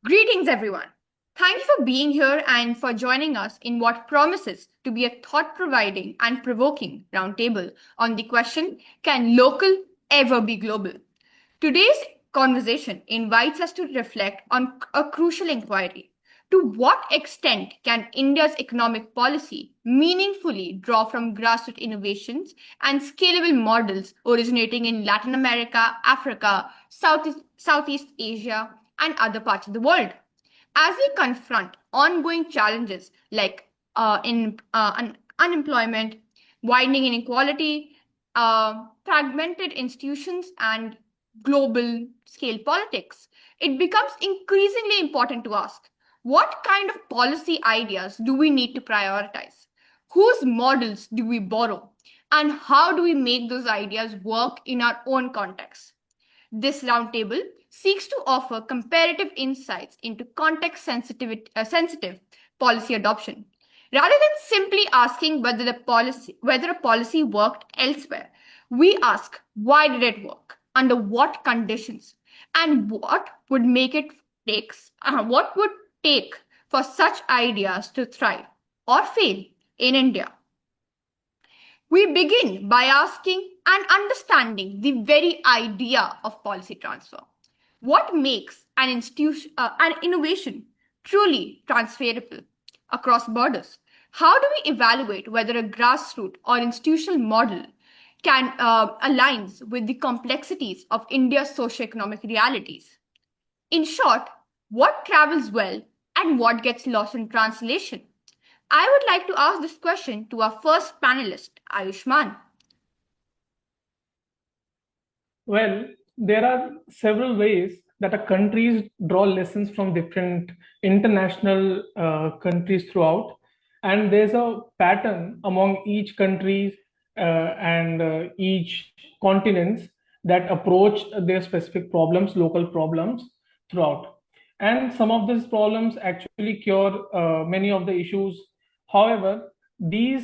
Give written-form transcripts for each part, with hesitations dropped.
Greetings, everyone. Thank you for being here and for joining us in what promises to be a thought-providing and provoking roundtable on the question, can local ever be global? Today's conversation invites us to reflect on a crucial inquiry. To what extent can India's economic policy meaningfully draw from grassroots innovations and scalable models originating in Latin America, Africa, Southeast Asia, and other parts of the world? As we confront ongoing challenges like unemployment, widening inequality, fragmented institutions, and global scale politics, it becomes increasingly important to ask, what kind of policy ideas do we need to prioritize? Whose models do we borrow? And how do we make those ideas work in our own context? This roundtable seeks to offer comparative insights into context-sensitive policy adoption. Rather than simply asking whether a policy worked elsewhere, we ask, why did it work? Under what conditions? And what would take for such ideas to thrive or fail in India? We begin by asking and understanding the very idea of policy transfer. What makes an innovation truly transferable across borders? How do we evaluate whether a grassroots or institutional model can aligns with the complexities of India's socioeconomic realities? In short, what travels well and what gets lost in translation? I would like to ask this question to our first panelist, Ayushmaan. Well, there are several ways that a countries draw lessons from different international countries throughout, and there's a pattern among each countries and each continents that approach their specific problems, local problems throughout. And some of these problems actually cure many of the issues. However, there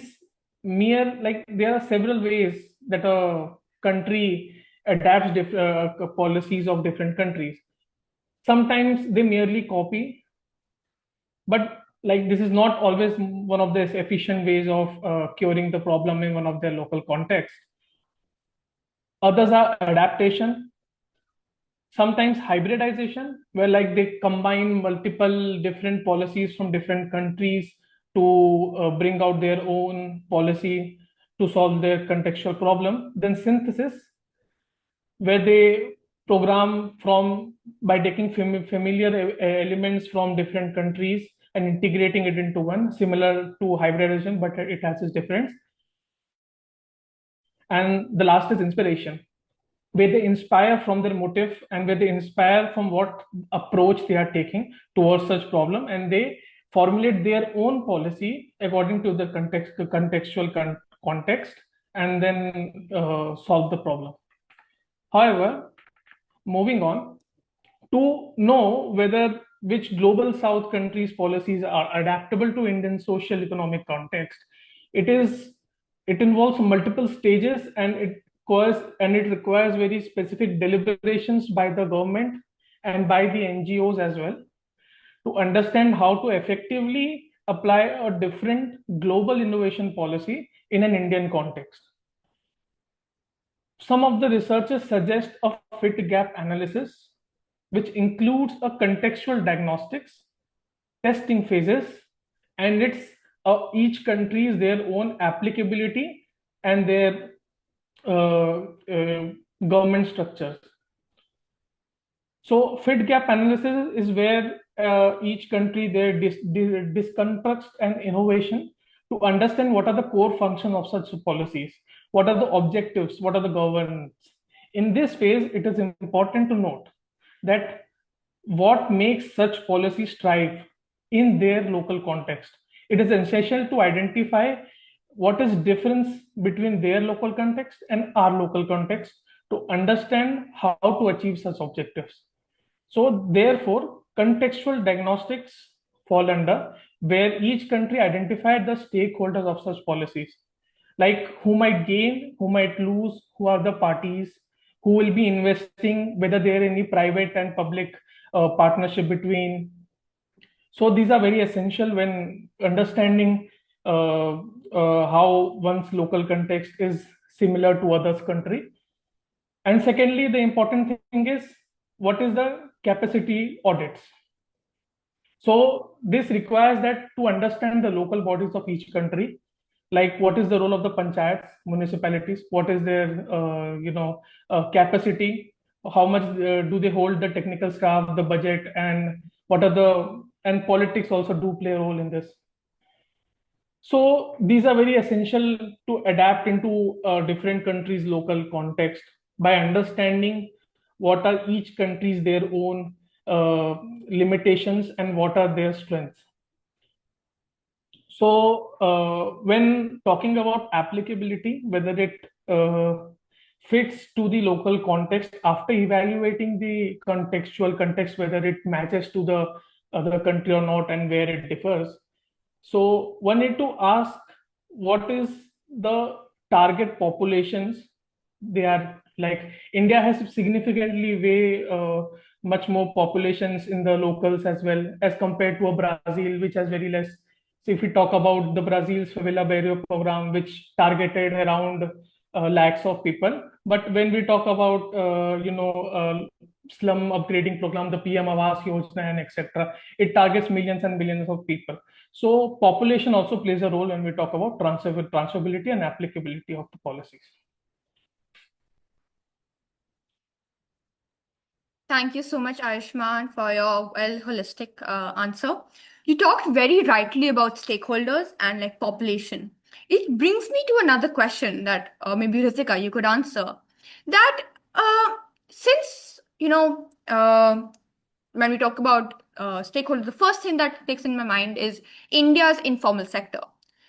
are several ways that a country adapts policies of different countries. Sometimes they merely copy, but this is not always one of the efficient ways of curing the problem in one of their local contexts. Others are adaptation, sometimes hybridization, where they combine multiple different policies from different countries to bring out their own policy to solve their contextual problem. Then synthesis, where they program by taking familiar elements from different countries and integrating it into one, similar to hybridization, but it has its difference. And the last is inspiration, where they inspire from their motive and where they inspire from what approach they are taking towards such problem, and they formulate their own policy according to the contextual context, and then solve the problem. However, moving on, to know which global south countries' policies are adaptable to Indian social economic context, it involves multiple stages, and it requires very specific deliberations by the government and by the NGOs as well, to understand how to effectively apply a different global innovation policy in an Indian context. Some of the researchers suggest a fit gap analysis, which includes a contextual diagnostics, testing phases, and each country's their own applicability and their government structures. So fit gap analysis is where each country disconstructs an innovation to understand what are the core functions of such policies, what are the objectives, what are the governance. In this phase, it is important to note that what makes such policies thrive in their local context. It is essential to identify what is difference between their local context and our local context to understand how to achieve such objectives. So therefore, contextual diagnostics fall under where each country identified the stakeholders of such policies, like who might gain, who might lose, who are the parties, who will be investing, whether there are any private and public partnership between. So these are very essential when understanding how one's local context is similar to others' country. And secondly, the important thing is what is the capacity audits. So this requires that to understand the local bodies of each country, like what is the role of the panchayats, municipalities, what is their capacity, how much do they hold the technical staff, the budget, and what are the, and politics also do play a role in this. So these are very essential to adapt into different countries' local context by understanding what are each country's their own limitations and what are their strengths. So when talking about applicability, whether it fits to the local context after evaluating the contextual context, whether it matches to the other country or not and where it differs. So one need to ask what is the target populations. They are like India has significantly way much more populations in the locals as well as compared to a Brazil, which has very less. So if we talk about the Brazil's Favela Barrio program, which targeted around lakhs of people, but when we talk about slum upgrading program, the PM Awas Yojana and etc., it targets millions and millions of people. So population also plays a role when we talk about transferability and applicability of the policies. Thank you so much, Ayushmaan, for your holistic answer. You talked very rightly about stakeholders and like population. It brings me to another question that maybe Hrithika, you could answer. That since, when we talk about stakeholders, the first thing that takes in my mind is India's informal sector,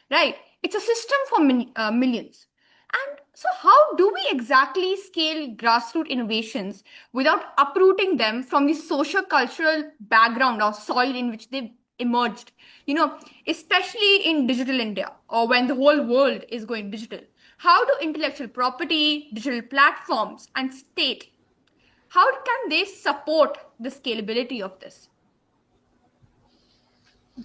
right? It's a system for millions. And so how do we exactly scale grassroots innovations without uprooting them from the socio-cultural background or soil in which they've emerged? Especially in digital India or when the whole world is going digital. How do intellectual property, digital platforms, and state, how can they support the scalability of this?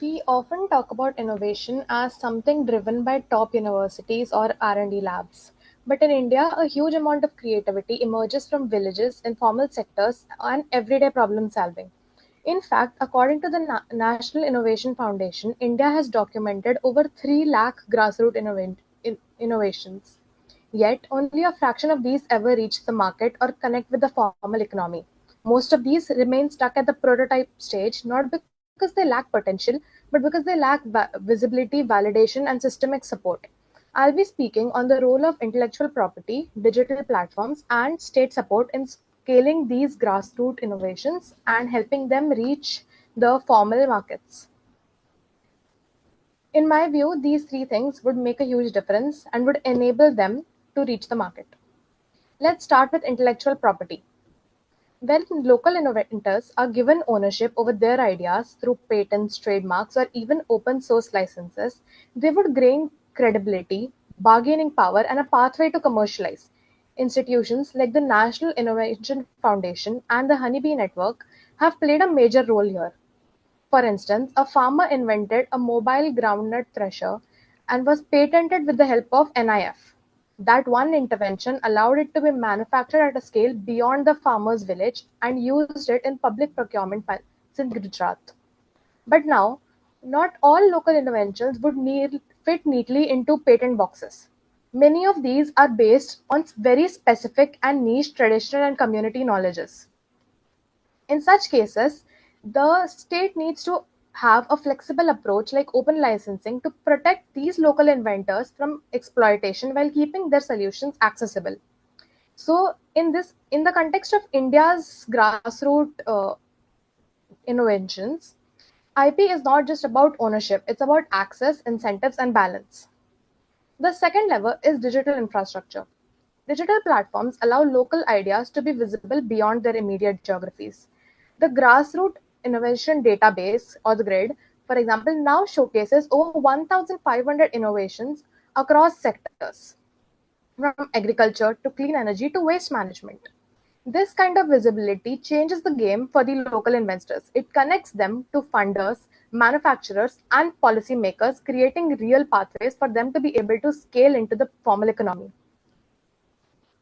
We often talk about innovation as something driven by top universities or R&D labs. But in India, a huge amount of creativity emerges from villages, informal sectors, and everyday problem solving. In fact, according to the National Innovation Foundation, India has documented over 3 lakh grassroots innovations. Yet, only a fraction of these ever reach the market or connect with the formal economy. Most of these remain stuck at the prototype stage, not because they lack potential, but because they lack visibility, validation, and systemic support. I'll be speaking on the role of intellectual property, digital platforms, and state support in scaling these grassroots innovations and helping them reach the formal markets. In my view, these three things would make a huge difference and would enable them to reach the market. Let's start with intellectual property. When local innovators are given ownership over their ideas through patents, trademarks, or even open source licenses, they would gain credibility, bargaining power, and a pathway to commercialize. Institutions like the National Innovation Foundation and the Honeybee Network have played a major role here. For instance, a farmer invented a mobile groundnut thresher and was patented with the help of NIF. That one intervention allowed it to be manufactured at a scale beyond the farmer's village and used it in public procurement in Gujarat. But now, not all local inventions would fit neatly into patent boxes. Many of these are based on very specific and niche traditional and community knowledges. In such cases, the state needs to have a flexible approach like open licensing to protect these local inventors from exploitation while keeping their solutions accessible. So, in the context of India's grassroots innovations, IP is not just about ownership; it's about access, incentives, and balance. The second level is digital infrastructure. Digital platforms allow local ideas to be visible beyond their immediate geographies. The Grassroots Innovation Database, or the GRID, for example, now showcases over 1,500 innovations across sectors, from agriculture to clean energy to waste management. This kind of visibility changes the game for the local investors. It connects them to funders, manufacturers, and policymakers, creating real pathways for them to be able to scale into the formal economy.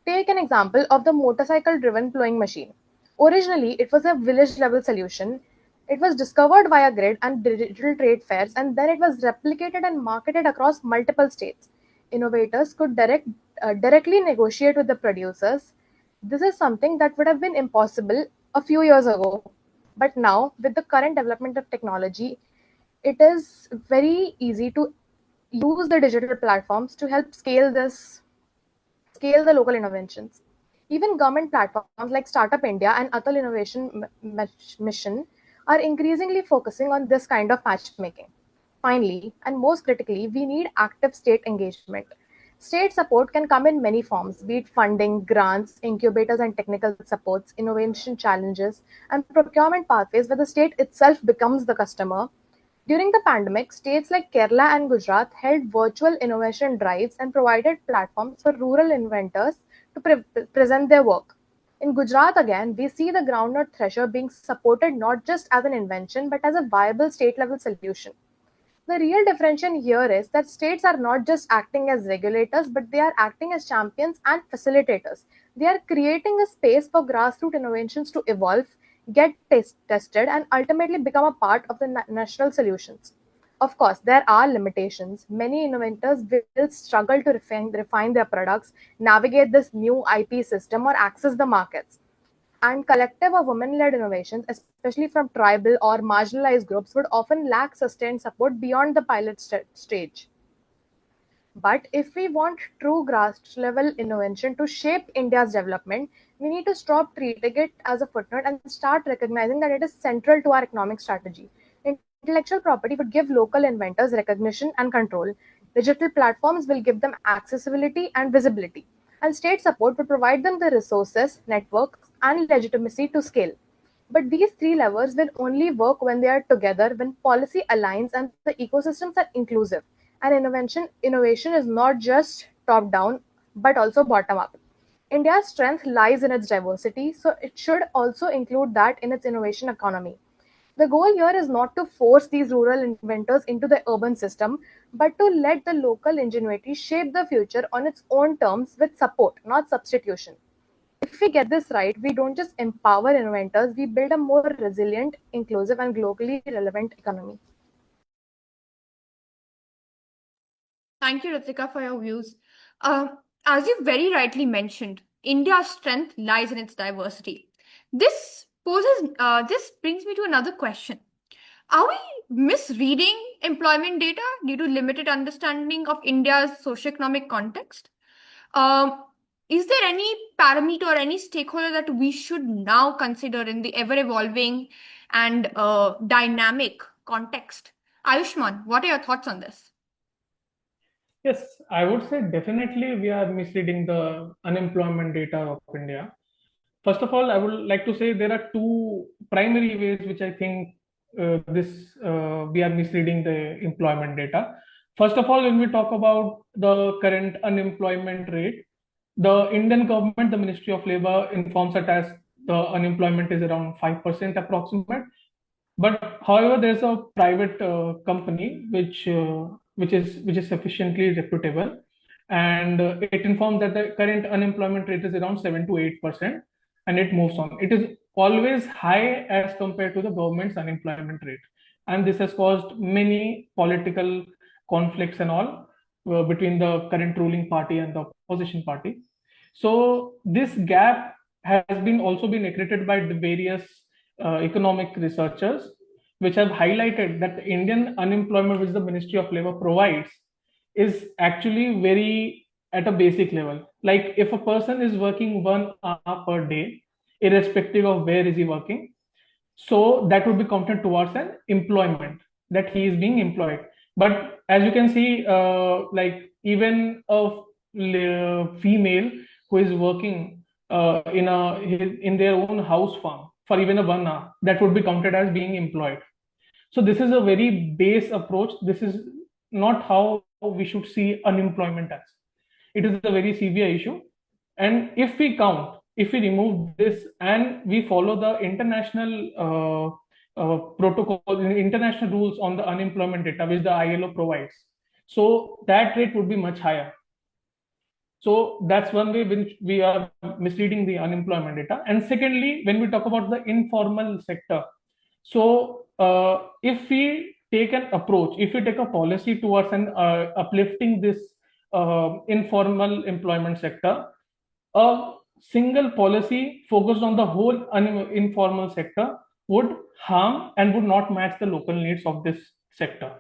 Take an example of the motorcycle-driven plowing machine. Originally, it was a village-level solution. It was discovered via grid and digital trade fairs, and then it was replicated and marketed across multiple states. Innovators could directly negotiate with the producers. This is something that would have been impossible a few years ago. But now, with the current development of technology, it is very easy to use the digital platforms to help scale the local interventions. Even government platforms like Startup India and Atal Innovation Mission are increasingly focusing on this kind of matchmaking. Finally, and most critically, we need active state engagement. State support can come in many forms, be it funding, grants, incubators and technical supports, innovation challenges, and procurement pathways where the state itself becomes the customer. During the pandemic, states like Kerala and Gujarat held virtual innovation drives and provided platforms for rural inventors to present their work. In Gujarat, again, we see the groundnut thresher being supported not just as an invention but as a viable state level solution. The real differentiation here is that states are not just acting as regulators, but they are acting as champions and facilitators. They are creating a space for grassroots innovations to evolve, get tested, and ultimately become a part of the national solutions. Of course, there are limitations. Many innovators will struggle to refine their products, navigate this new IP system, or access the markets. And collective or women-led innovations, especially from tribal or marginalized groups, would often lack sustained support beyond the pilot stage. But if we want true grass-level innovation to shape India's development, we need to stop treating it as a footnote and start recognizing that it is central to our economic strategy. Intellectual property would give local inventors recognition and control. Digital platforms will give them accessibility and visibility. And state support will provide them the resources, networks, and legitimacy to scale. But these three levers will only work when they are together, when policy aligns and the ecosystems are inclusive. And innovation is not just top down, but also bottom up. India's strength lies in its diversity, so it should also include that in its innovation economy. The goal here is not to force these rural inventors into the urban system, but to let the local ingenuity shape the future on its own terms with support, not substitution. If we get this right, we don't just empower inventors, we build a more resilient, inclusive, and globally relevant economy. Thank you, Hrithika, for your views. As you very rightly mentioned, India's strength lies in its diversity. This brings me to another question. Are we misreading employment data due to limited understanding of India's socioeconomic context? Is there any parameter or any stakeholder that we should now consider in the ever-evolving and dynamic context? Ayushmaan, what are your thoughts on this? Yes, I would say definitely we are misreading the unemployment data of India. First of all, I would like to say there are two primary ways which I think we are misreading the employment data. First of all, when we talk about the current unemployment rate, the Indian government, the Ministry of Labor informs us as the unemployment is around 5% approximate. But however, there's a private company which is sufficiently reputable, and it informs that the current unemployment rate is around 7 to 8%, and it moves on. It is always high as compared to the government's unemployment rate, and this has caused many political conflicts and all between the current ruling party and the opposition party. So this gap has been also been accredited by the various economic researchers, which have highlighted that the Indian unemployment which the Ministry of Labor provides is actually very at a basic level. Like if a person is working 1 hour per day, irrespective of where is he working, so that would be counted towards an employment that he is being employed. But as you can see, like even a female who is working in their own house farm for even a 1 hour, that would be counted as being employed. So this is a very base approach. This is not how we should see unemployment as. It is a very severe issue. And if we count if we remove this and we follow the international protocol, international rules on the unemployment data which the ILO provides, so that rate would be much higher. So that's one way which we are misleading the unemployment data. And secondly, when we talk about the informal sector, so if we take an approach, if we take a policy towards uplifting this informal employment sector, a single policy focused on the whole informal sector would harm and would not match the local needs of this sector,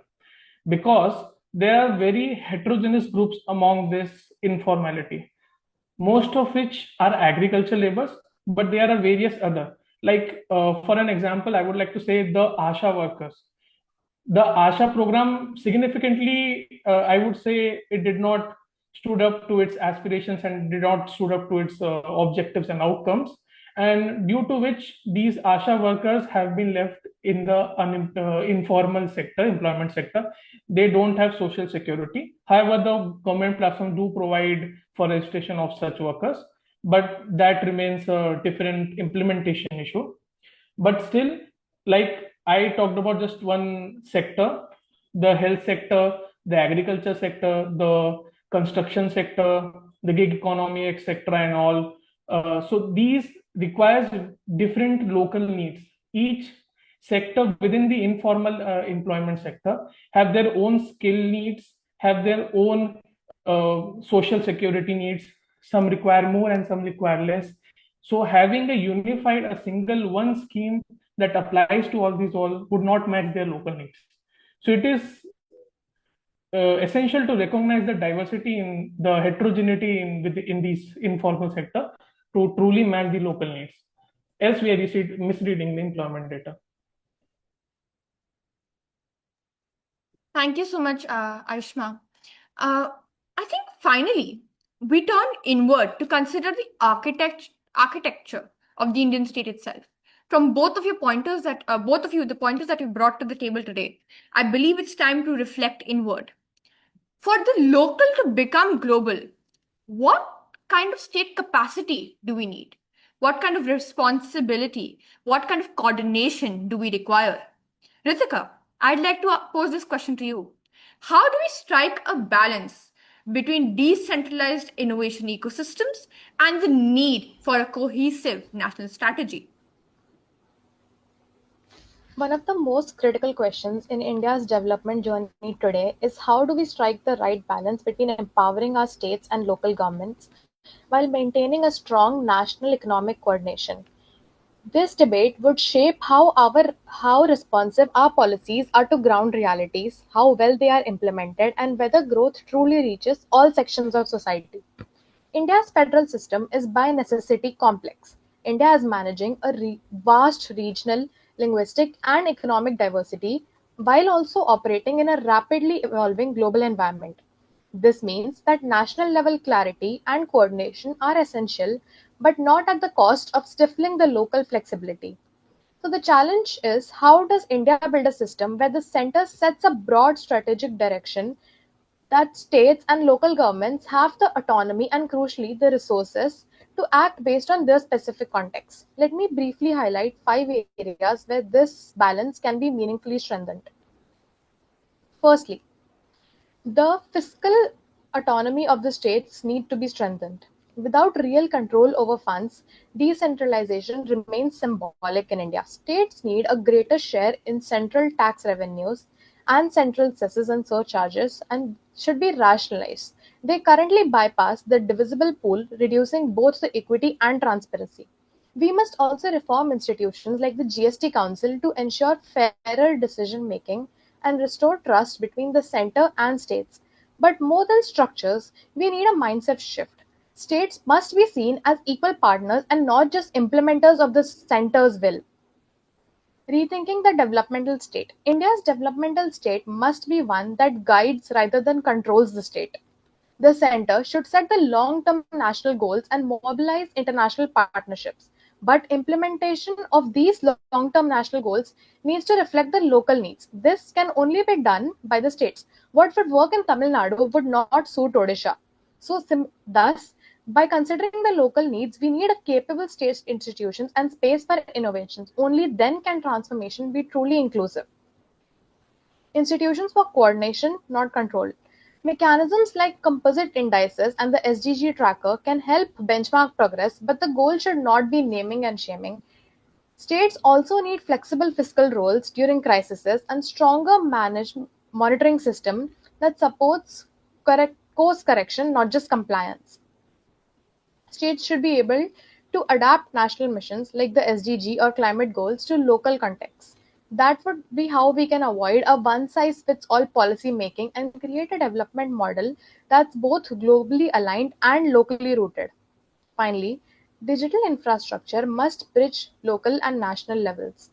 because there are very heterogeneous groups among this informality, most of which are agricultural laborers, but there are various other. Like for an example, I would like to say the ASHA workers. The ASHA program significantly, I would say, it did not stood up to its aspirations and did not stood up to its objectives and outcomes, and due to which these ASHA workers have been left in the informal sector, employment sector. They don't have social security. However, the government platforms do provide for registration of such workers, but that remains a different implementation issue. But still, like I talked about just one sector, the health sector, the agriculture sector, the construction sector, the gig economy, etc., and all. So these requires different local needs. Each sector within the informal employment sector have their own skill needs, have their own social security needs. Some require more and some require less. So having a unified, a single one scheme that applies to all these all would not match their local needs. So it is essential to recognize the diversity in the heterogeneity in these informal sector to truly match the local needs. Else we are misreading the employment data. Thank you so much, Ayushmaan. I think finally, we turn inward to consider the architecture of the Indian state itself. From both of your pointers the pointers that you brought to the table today, I believe it's time to reflect inward. For the local to become global, what kind of state capacity do we need? What kind of responsibility, what kind of coordination do we require? Hrithika, I'd like to pose this question to you. How do we strike a balance between decentralized innovation ecosystems and the need for a cohesive national strategy? One of the most critical questions in India's development journey today is how do we strike the right balance between empowering our states and local governments while maintaining a strong national economic coordination. This debate would shape how responsive our policies are to ground realities, how well they are implemented, and whether growth truly reaches all sections of society. India's federal system is by necessity complex. India is managing a vast regional, linguistic, and economic diversity while also operating in a rapidly evolving global environment. This means that national level clarity and coordination are essential, but not at the cost of stifling the local flexibility. So the challenge is, how does India build a system where the center sets a broad strategic direction that states and local governments have the autonomy and, crucially, the resources to act based on their specific context. Let me briefly highlight 5 areas where this balance can be meaningfully strengthened. Firstly, the fiscal autonomy of the states need to be strengthened. Without real control over funds, decentralization remains symbolic in India. States need a greater share in central tax revenues and central cesses and surcharges and should be rationalized. They currently bypass the divisible pool, reducing both the equity and transparency. We must also reform institutions like the GST Council to ensure fairer decision making and restore trust between the center and states. But more than structures, we need a mindset shift. States must be seen as equal partners and not just implementers of the center's will. Rethinking the developmental state. India's developmental state must be one that guides rather than controls the state. The center should set the long-term national goals and mobilize international partnerships. But implementation of these long-term national goals needs to reflect the local needs. This can only be done by the states. What would work in Tamil Nadu would not suit Odisha. Thus, By considering the local needs, we need a capable state institutions and space for innovations. Only then can transformation be truly inclusive. Institutions for coordination, not control. Mechanisms like composite indices and the SDG tracker can help benchmark progress, but the goal should not be naming and shaming. States also need flexible fiscal roles during crises and stronger monitoring system that supports course correction, not just compliance. States should be able to adapt national missions like the SDG or climate goals to local contexts. That would be how we can avoid a one size fits all policy making and create a development model that's both globally aligned and locally rooted. Finally, digital infrastructure must bridge local and national levels.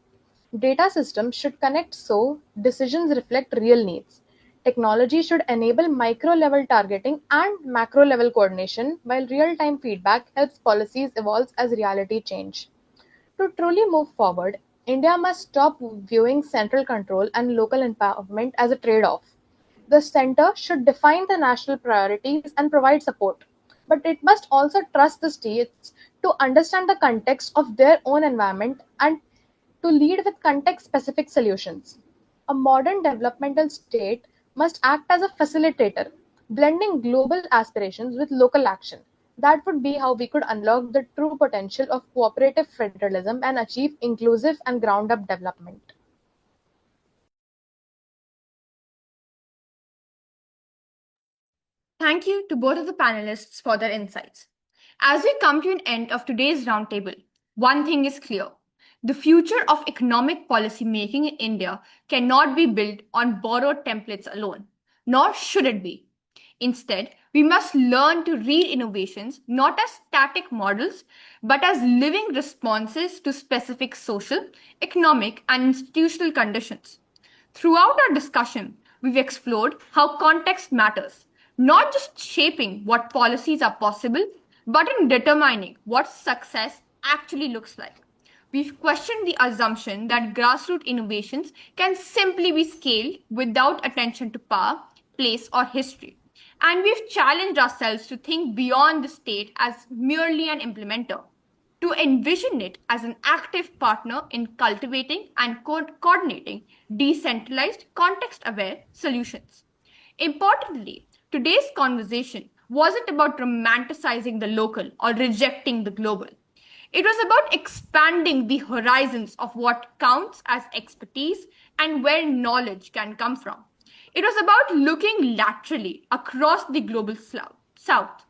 Data systems should connect so decisions reflect real needs. Technology should enable micro level targeting and macro level coordination, while real time feedback helps policies evolve as reality change. To truly move forward, India must stop viewing central control and local empowerment as a trade off. The center should define the national priorities and provide support, but it must also trust the states to understand the context of their own environment and to lead with context specific solutions. A modern developmental state must act as a facilitator, blending global aspirations with local action. That would be how we could unlock the true potential of cooperative federalism and achieve inclusive and ground up development. Thank you to both of the panelists for their insights. As we come to an end of today's roundtable, one thing is clear. The future of economic policy making in India cannot be built on borrowed templates alone, nor should it be. Instead, we must learn to read innovations not as static models, but as living responses to specific social, economic, and institutional conditions. Throughout our discussion, we've explored how context matters, not just shaping what policies are possible, but in determining what success actually looks like. We've questioned the assumption that grassroots innovations can simply be scaled without attention to power, place, or history. And we've challenged ourselves to think beyond the state as merely an implementer, to envision it as an active partner in cultivating and coordinating decentralized, context aware solutions. Importantly, today's conversation wasn't about romanticizing the local or rejecting the global. It was about expanding the horizons of what counts as expertise and where knowledge can come from. It was about looking laterally across the global south,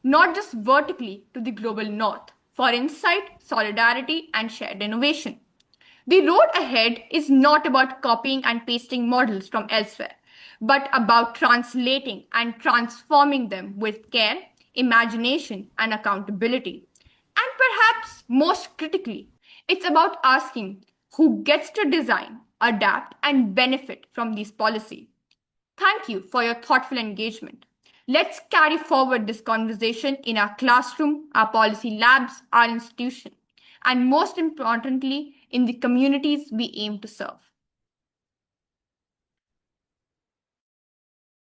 not just vertically to the global north, for insight, solidarity, and shared innovation. The road ahead is not about copying and pasting models from elsewhere, but about translating and transforming them with care, imagination, and accountability. And perhaps most critically, it's about asking who gets to design, adapt, and benefit from these policies. Thank you for your thoughtful engagement. Let's carry forward this conversation in our classroom, our policy labs, our institution, and most importantly, in the communities we aim to serve.